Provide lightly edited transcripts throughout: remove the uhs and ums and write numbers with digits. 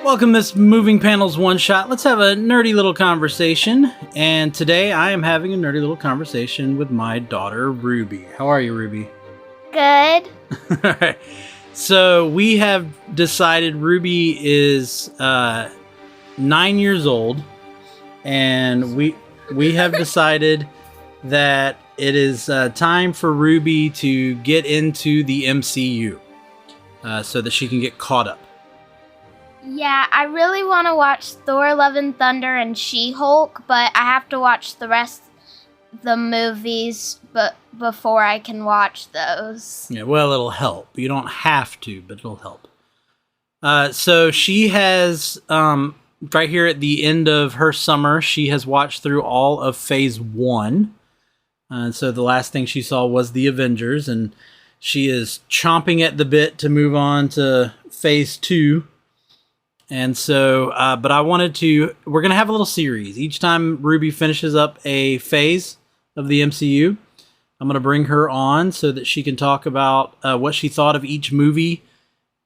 Welcome to this Moving Panels One Shot. Let's have a nerdy little conversation. And today I am having a nerdy little conversation with my daughter, Ruby. How are you, Ruby? Good. All right. So we have decided Ruby is 9 years old. And we have decided that it is time for Ruby to get into the MCU so that she can get caught up. Yeah, I really want to watch Thor, Love and Thunder and She-Hulk, but I have to watch the rest of the movies before I can watch those. Yeah, well, it'll help. You don't have to, but it'll help. So she has, right here at the end of her summer, she has watched through all of Phase 1. So the last thing she saw was the Avengers, and she is chomping at the bit to move on to Phase 2. And so, but we're going to have a little series. Each time Ruby finishes up a phase of the MCU, I'm going to bring her on so that she can talk about what she thought of each movie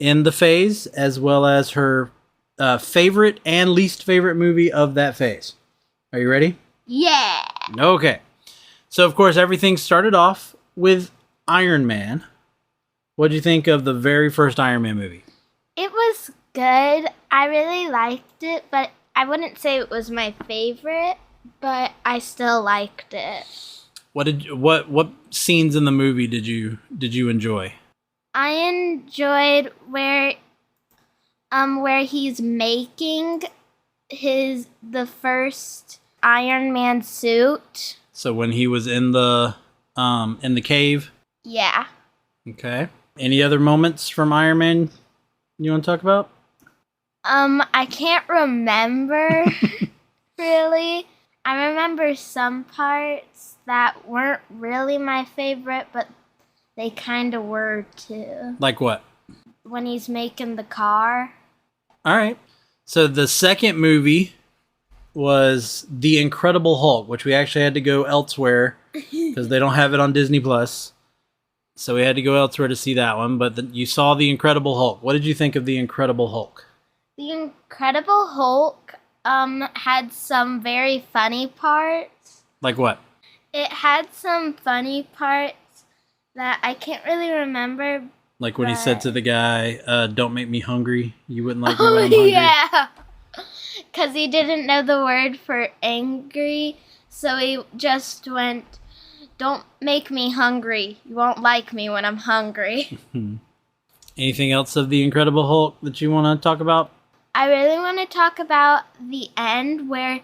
in the phase, as well as her favorite and least favorite movie of that phase. Are you ready? Yeah. Okay. So, of course, everything started off with Iron Man. What did you think of the very first Iron Man movie? It was good. I really liked it, but I wouldn't say it was my favorite, but I still liked it. What scenes in the movie did you enjoy? I enjoyed where he's making the first Iron Man suit. So when he was in the cave? Yeah. Okay. Any other moments from Iron Man you want to talk about? I can't remember, really. I remember some parts that weren't really my favorite, but they kind of were, too. Like what? When he's making the car. All right. So the second movie was The Incredible Hulk, which we actually had to go elsewhere because they don't have it on Disney+. So we had to go elsewhere to see that one, but you saw The Incredible Hulk. What did you think of The Incredible Hulk? The Incredible Hulk had some very funny parts. Like what? It had some funny parts that I can't really remember. Like when he said to the guy, don't make me hungry. You wouldn't like me when I'm hungry. Yeah. Because he didn't know the word for angry, so he just went, don't make me hungry. You won't like me when I'm hungry. Anything else of The Incredible Hulk that you want to talk about? I really want to talk about the end where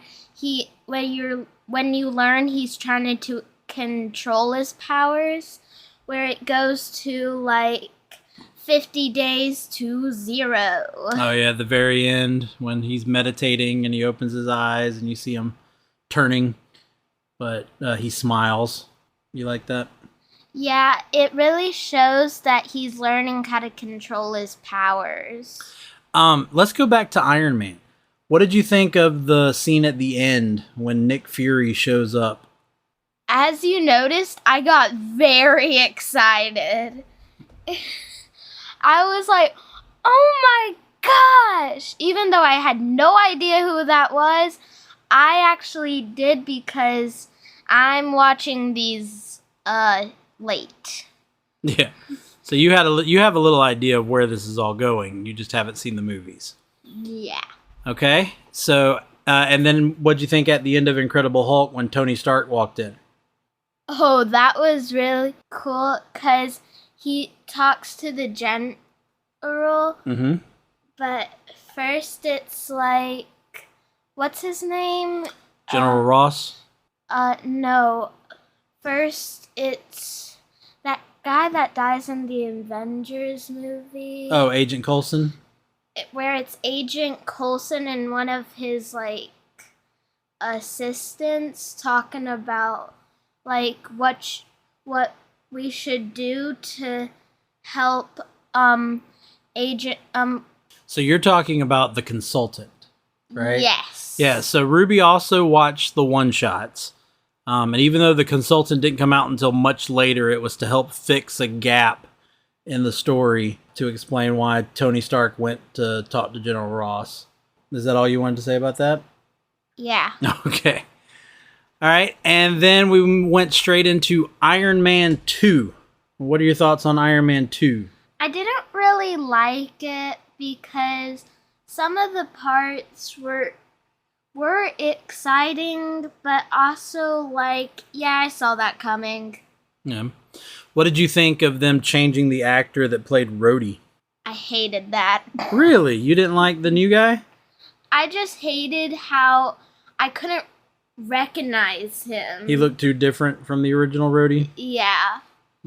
when you learn he's trying to control his powers, where it goes to like 50 days to 0. Oh yeah, the very end when he's meditating and he opens his eyes and you see him turning, but he smiles. You like that? Yeah, it really shows that he's learning how to control his powers. Let's go back to Iron Man. What did you think of the scene at the end when Nick Fury shows up? As you noticed, I got very excited. I was like, oh my gosh! Even though I had no idea who that was, I actually did because I'm watching these late. Yeah. So you have a little idea of where this is all going. You just haven't seen the movies. Yeah. Okay. So and then what'd you think at the end of Incredible Hulk when Tony Stark walked in? Oh, that was really cool because he talks to the general. Mm-hmm. But first it's like, what's his name? General Ross? No. First it's that guy that dies in the Avengers movie. Oh, Agent Coulson? Where it's Agent Coulson and one of his, like, assistants talking about, like, what we should do to help, Agent, So you're talking about the consultant, right? Yes. Yeah, so Ruby also watched the one-shots. And even though the consultant didn't come out until much later, it was to help fix a gap in the story to explain why Tony Stark went to talk to General Ross. Is that all you wanted to say about that? Yeah. Okay. All right. And then we went straight into Iron Man 2. What are your thoughts on Iron Man 2? I didn't really like it because some of the parts were exciting, but also like, yeah, I saw that coming. Yeah. What did you think of them changing the actor that played Rhodey? I hated that. Really? You didn't like the new guy? I just hated how I couldn't recognize him. He looked too different from the original Rhodey? Yeah.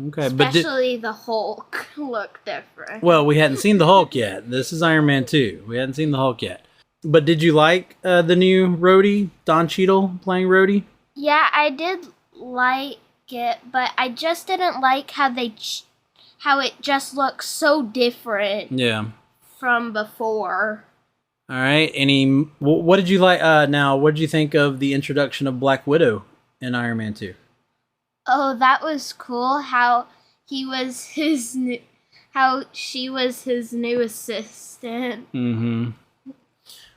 Okay, especially the Hulk looked different. Well, we hadn't seen the Hulk yet. This is Iron Man 2. We hadn't seen the Hulk yet. But did you like the new Rhodey, Don Cheadle playing Rhodey? Yeah, I did like it, but I just didn't like how how it just looks so different. Yeah. From before. All right. What did you like? Now, what did you think of the introduction of Black Widow in Iron Man 2? Oh, that was cool. How she was his new assistant. Mm-hmm.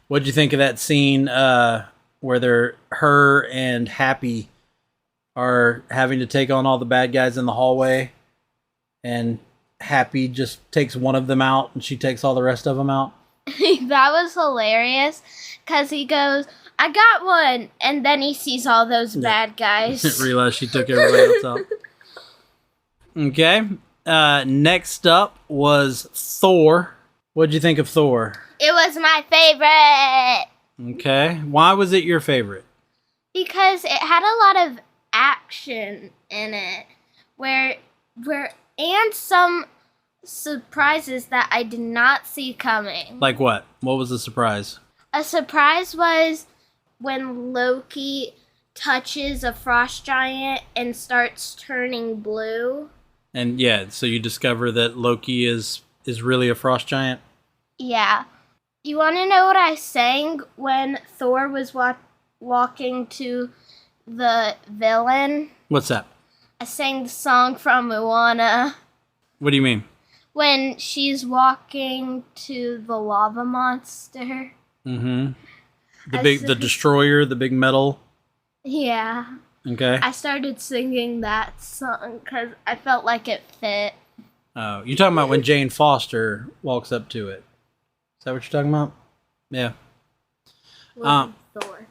What did you think of that scene where her and Happy are having to take on all the bad guys in the hallway, and Happy just takes one of them out, and she takes all the rest of them out? That was hilarious, because he goes, I got one, and then he sees all those bad guys. Didn't realize she took everybody else out. Okay. Next up was Thor. What'd you think of Thor? It was my favorite. Okay. Why was it your favorite? Because it had a lot of action in it, and some surprises that I did not see coming. Like what? What was the surprise? A surprise was when Loki touches a frost giant and starts turning blue. And yeah, so you discover that Loki is really a frost giant? Yeah. You want to know what I sang when Thor was walking to the villain? What's that? I sang the song from Moana. What do you mean? When she's walking to the lava monster. Mm-hmm. The destroyer, the big metal. Yeah. Okay. I started singing that song because I felt like it fit. Oh, you're talking about when Jane Foster walks up to it. Is that what you're talking about? Yeah. When Thor.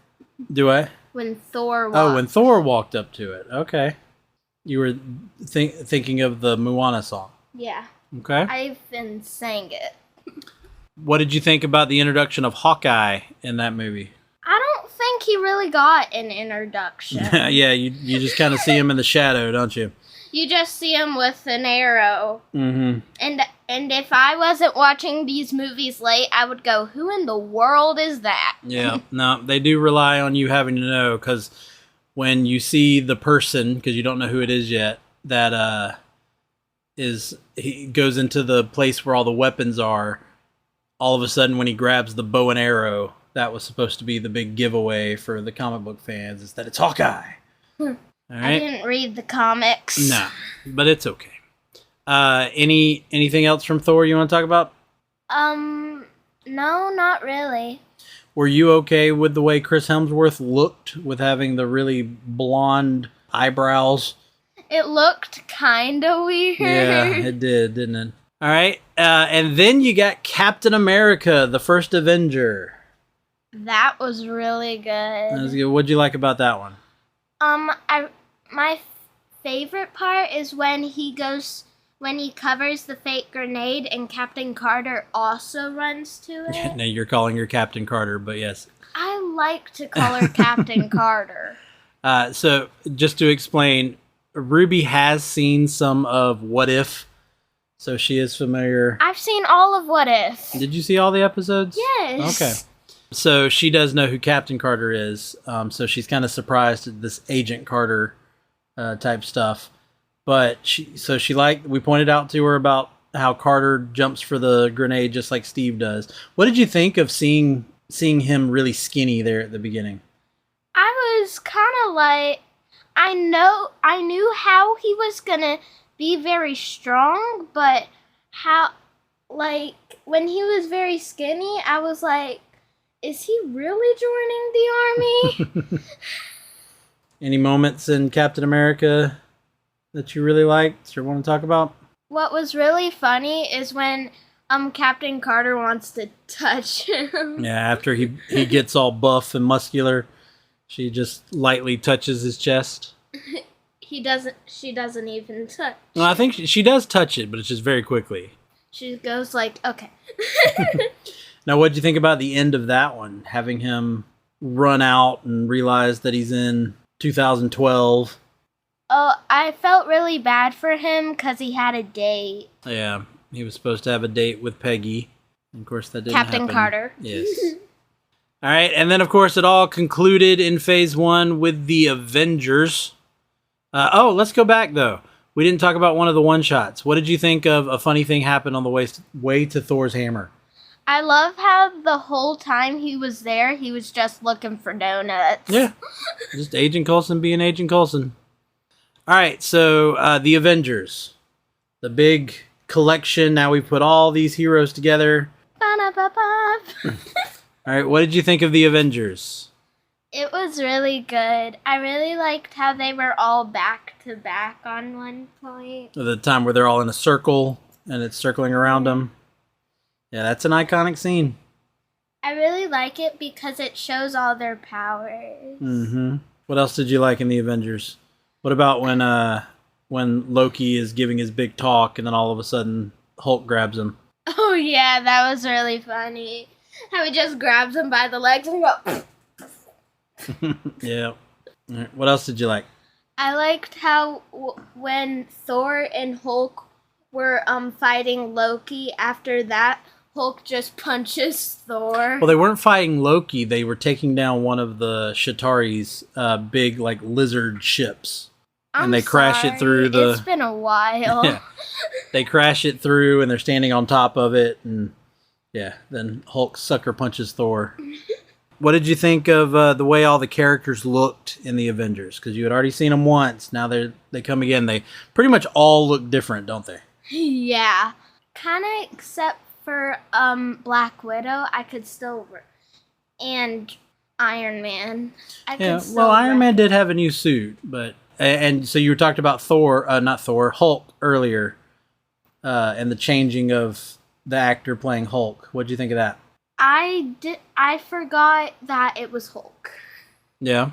Do I? When Thor walked. Oh, when Thor walked up to it. Okay. You were thinking of the Moana song. Yeah. Okay. I even sang it. What did you think about the introduction of Hawkeye in that movie? I don't think he really got an introduction. Yeah, you just kind of see him in the shadow, don't you? You just see him with an arrow. Mm-hmm. And if I wasn't watching these movies late, I would go, who in the world is that? Yeah, no, they do rely on you having to know, because when you see the person, because you don't know who it is yet, that he goes into the place where all the weapons are, all of a sudden when he grabs the bow and arrow, that was supposed to be the big giveaway for the comic book fans, is that it's Hawkeye. All right? I didn't read the comics. No, but it's okay. Anything else from Thor you want to talk about? No, not really. Were you okay with the way Chris Hemsworth looked with having the really blonde eyebrows? It looked kind of weird. Yeah, it did, didn't it? All right, and then you got Captain America, the First Avenger. That was really good. That was good. What'd you like about that one? My favorite part is when he covers the fake grenade and Captain Carter also runs to it. Now you're calling her Captain Carter, but yes. I like to call her Captain Carter. So just to explain, Ruby has seen some of What If, so she is familiar. I've seen all of What If. Did you see all the episodes? Yes. Okay. So she does know who Captain Carter is, so she's kind of surprised at this Agent Carter type stuff. But we pointed out to her about how Carter jumps for the grenade just like Steve does. What did you think of seeing him really skinny there at the beginning? I was kind of like, I knew how he was gonna be very strong, but how, like, when he was very skinny, I was like, is he really joining the army? Any moments in Captain America that you really liked or want to talk about? What was really funny is when Captain Carter wants to touch him. Yeah, after he gets all buff and muscular, she just lightly touches his chest. She doesn't even touch. Well, I think she does touch it, but it's just very quickly. She goes like, okay. Now, what did you think about the end of that one? Having him run out and realize that he's in 2012. Oh, I felt really bad for him because he had a date. Yeah, he was supposed to have a date with Peggy. Of course, that didn't happen. Captain Carter. Yes. All right, and then, of course, it all concluded in Phase 1 with the Avengers. Let's go back, though. We didn't talk about one of the one-shots. What did you think of a funny thing happened on the way to Thor's hammer? I love how the whole time he was there, he was just looking for donuts. Yeah, just Agent Coulson being Agent Coulson. All right, so the Avengers. The big collection. Now we've put all these heroes together. Ba-da-ba-ba. All right, what did you think of the Avengers? It was really good. I really liked how they were all back to back on one point. The time where they're all in a circle and it's circling around them. Yeah, that's an iconic scene. I really like it because it shows all their powers. Mm-hmm. What else did you like in the Avengers? What about when Loki is giving his big talk and then all of a sudden Hulk grabs him? Oh yeah, that was really funny. How he just grabs him by the legs and go. Yeah. All right, what else did you like? I liked how when Thor and Hulk were fighting Loki, after that Hulk just punches Thor. Well, they weren't fighting Loki. They were taking down one of the Shatari's big, like, lizard ships. And they crash it through the... It's been a while. Yeah. They crash it through, and they're standing on top of it. And, yeah, then Hulk sucker punches Thor. What did you think of the way all the characters looked in the Avengers? Because you had already seen them once. Now they come again. They pretty much all look different, don't they? Yeah. Kind of except for Black Widow, I could still... And Iron Man. Iron Man did have a new suit, but... And so you talked about Hulk earlier, and the changing of the actor playing Hulk. What did you think of that? I forgot that it was Hulk. Yeah.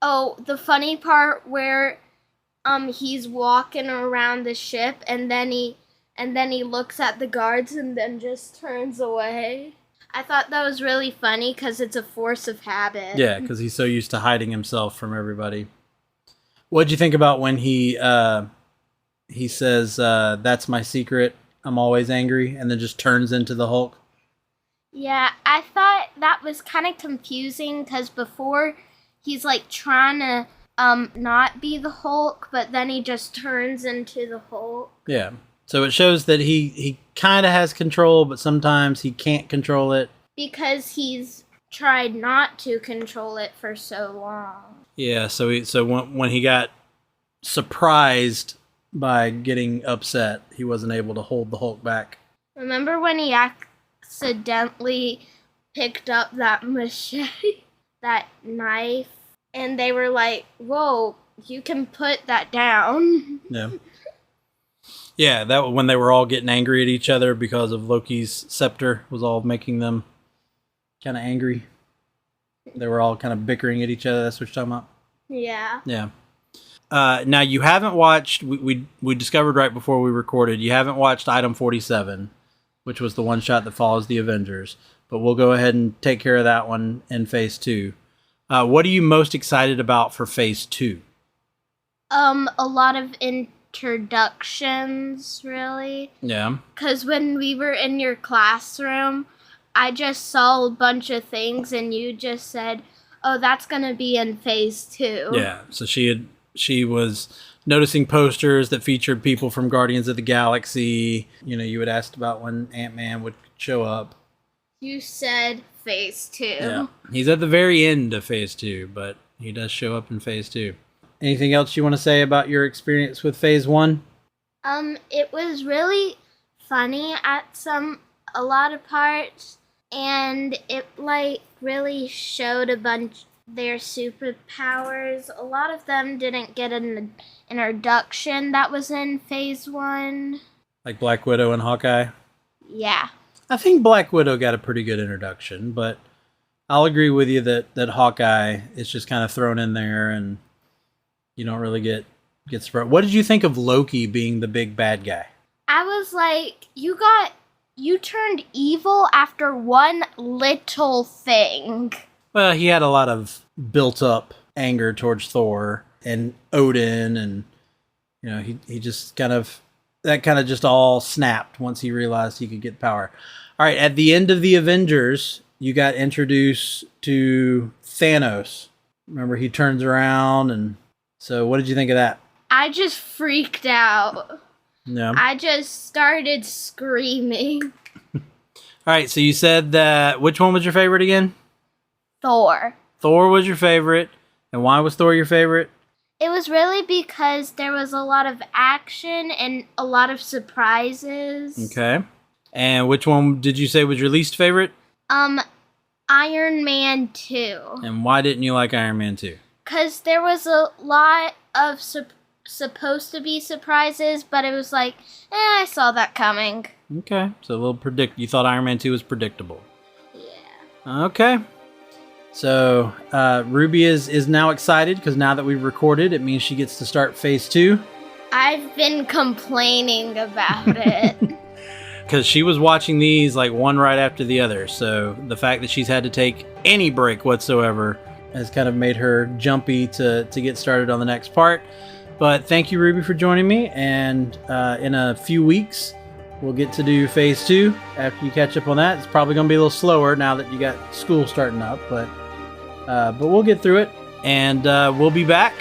Oh, the funny part where he's walking around the ship and then he looks at the guards and then just turns away. I thought that was really funny because it's a force of habit. Yeah, because he's so used to hiding himself from everybody. What'd you think about when he says, "That's my secret, I'm always angry," and then just turns into the Hulk? Yeah, I thought that was kind of confusing because before he's like trying to not be the Hulk, but then he just turns into the Hulk. Yeah, so it shows that he kind of has control, but sometimes he can't control it. Because he's tried not to control it for so long. Yeah, so when he got surprised by getting upset, he wasn't able to hold the Hulk back. Remember when he accidentally picked up that machete, that knife, and they were like, "Whoa, you can put that down." Yeah. Yeah, that when they were all getting angry at each other because of Loki's scepter was all making them kind of angry. They were all kind of bickering at each other. That's what you're talking about? Yeah. Yeah. Now, you haven't watched... We discovered right before we recorded, you haven't watched Item 47, which was the one shot that follows the Avengers. But we'll go ahead and take care of that one in Phase 2. What are you most excited about for Phase 2? A lot of introductions, really. Yeah. Because when we were in your classroom... I just saw a bunch of things and you just said, "Oh, that's going to be in Phase 2. Yeah, so she was noticing posters that featured people from Guardians of the Galaxy. You know, you had asked about when Ant-Man would show up. You said Phase 2. Yeah, he's at the very end of Phase 2, but he does show up in Phase 2. Anything else you want to say about your experience with Phase 1? It was really funny at a lot of parts, and it like really showed their superpowers. A lot of them didn't get an introduction that was in Phase 1. Like Black Widow and Hawkeye? Yeah. I think Black Widow got a pretty good introduction, but I'll agree with you that Hawkeye is just kind of thrown in there and you don't really get spread. What did you think of Loki being the big bad guy? I was like, you turned evil after one little thing. Well, he had a lot of built up anger towards Thor and Odin, and you know, he just kind of just all snapped once he realized he could get power. All right, at the end of the Avengers, you got introduced to Thanos. Remember, he turns around, and so what did you think of that? I just freaked out. Yeah. I just started screaming. All right, so you said that, which one was your favorite again? Thor. Thor was your favorite. And why was Thor your favorite? It was really because there was a lot of action and a lot of surprises. Okay. And which one did you say was your least favorite? Iron Man 2. And why didn't you like Iron Man 2? Because there was a lot of supposed to be surprises, but it was like, I saw that coming. Okay. So a little you thought Iron Man 2 was predictable. Yeah. Okay. So Ruby is now excited because now that we've recorded, it means she gets to start Phase 2. I've been complaining about it. Because she was watching these like one right after the other. So the fact that she's had to take any break whatsoever has kind of made her jumpy to get started on the next part. But thank you, Ruby, for joining me. And in a few weeks, we'll get to do Phase 2. After you catch up on that, it's probably going to be a little slower now that you got school starting up. But we'll get through it. And we'll be back.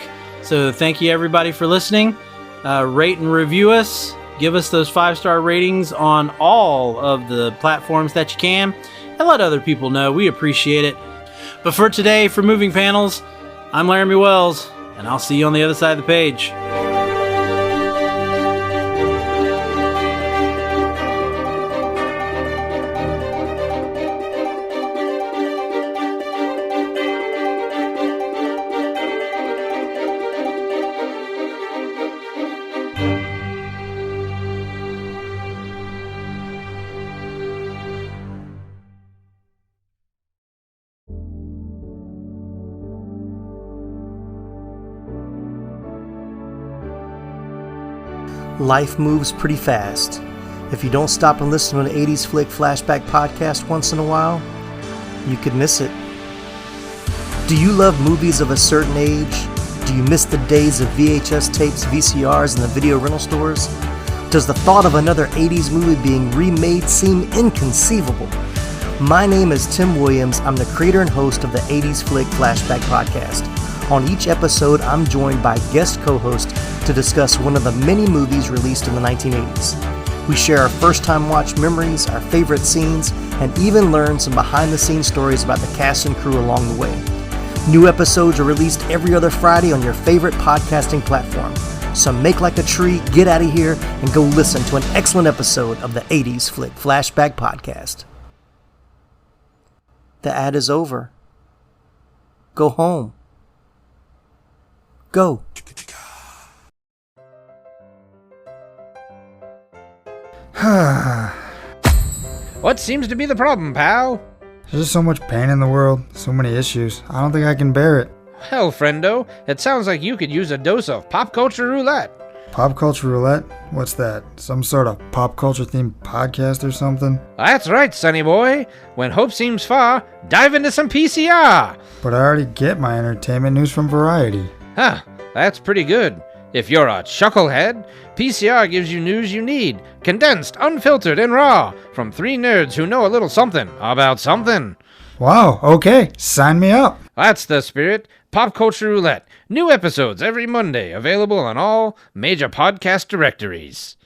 So thank you, everybody, for listening. Rate and review us. Give us those 5-star ratings on all of the platforms that you can. And let other people know. We appreciate it. But for today, for Moving Panels, I'm Laramy Wells. And I'll see you on the other side of the page. Life moves pretty fast. If you don't stop and listen to an 80s Flick Flashback podcast once in a while, you could miss it. Do you love movies of a certain age? Do you miss the days of VHS tapes, VCRs, and the video rental stores? Does the thought of another 80s movie being remade seem inconceivable? My name is Tim Williams. I'm the creator and host of the 80s Flick Flashback podcast. On each episode, I'm joined by guest co-hosts to discuss one of the many movies released in the 1980s. We share our first-time watch memories, our favorite scenes, and even learn some behind-the-scenes stories about the cast and crew along the way. New episodes are released every other Friday on your favorite podcasting platform. So make like a tree, get out of here, and go listen to an excellent episode of the 80s Flick Flashback podcast. The ad is over. Go home. Go. What seems to be the problem, pal? There's just so much pain in the world, so many issues. I don't think I can bear it. Well, friendo, it sounds like you could use a dose of pop culture roulette. Pop culture roulette? What's that? Some sort of pop culture themed podcast or something? That's right, sonny boy. When hope seems far, dive into some PCR. But I already get my entertainment news from Variety. Huh, that's pretty good. If you're a chucklehead, PCR gives you news you need, condensed, unfiltered, and raw, from 3 nerds who know a little something about something. Wow, okay, sign me up. That's the spirit. Pop Culture Roulette. New episodes every Monday, available on all major podcast directories.